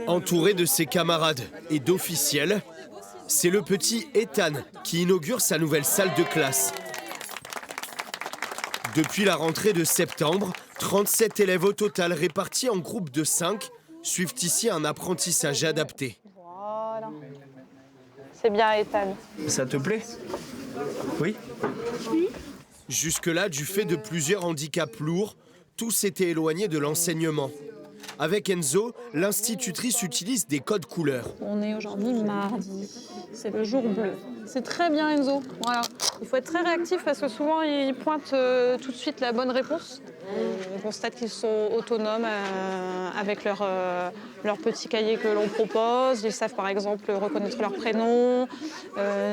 Entouré de ses camarades et d'officiels, c'est le petit Ethan qui inaugure sa nouvelle salle de classe. Depuis la rentrée de septembre, 37 élèves au total répartis en groupes de 5 suivent ici un apprentissage adapté. Voilà. C'est bien, Ethan. Ça te plaît? Oui. Jusque-là, du fait de plusieurs handicaps lourds, tous s'étaient éloignés de l'enseignement. Avec Enzo, l'institutrice utilise des codes couleurs. On est aujourd'hui mardi. C'est le jour bleu. C'est très bien, Enzo. Voilà. Il faut être très réactif parce que souvent, ils pointent tout de suite la bonne réponse. On constate qu'ils sont autonomes avec leur petit cahier que l'on propose. Ils savent par exemple reconnaître leur prénom,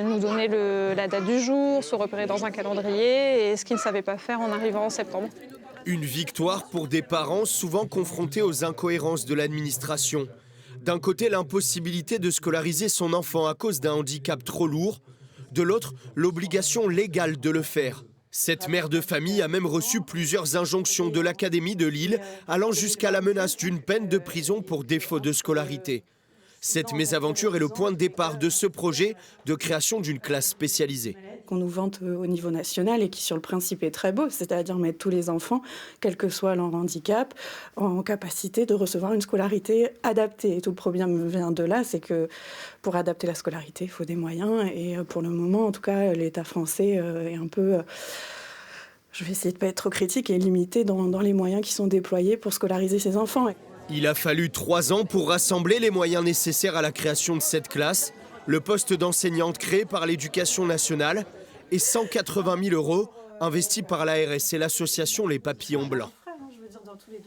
nous donner la date du jour, se repérer dans un calendrier, et ce qu'ils ne savaient pas faire en arrivant en septembre. Une victoire pour des parents souvent confrontés aux incohérences de l'administration. D'un côté, l'impossibilité de scolariser son enfant à cause d'un handicap trop lourd. De l'autre, l'obligation légale de le faire. Cette mère de famille a même reçu plusieurs injonctions de l'Académie de Lille, allant jusqu'à la menace d'une peine de prison pour défaut de scolarité. Cette mésaventure est le point de départ de ce projet de création d'une classe spécialisée. Qu'on nous vante au niveau national et qui sur le principe est très beau, c'est-à-dire mettre tous les enfants, quel que soit leur handicap, en capacité de recevoir une scolarité adaptée. Et tout le problème vient de là, c'est que pour adapter la scolarité, il faut des moyens. Et pour le moment, en tout cas, l'État français est un peu... je vais essayer de ne pas être trop critique, et limité dans les moyens qui sont déployés pour scolariser ces enfants. Il a fallu 3 ans pour rassembler les moyens nécessaires à la création de cette classe, le poste d'enseignante créé par l'Éducation nationale et 180 000 € investis par l'ARS et l'association Les Papillons Blancs.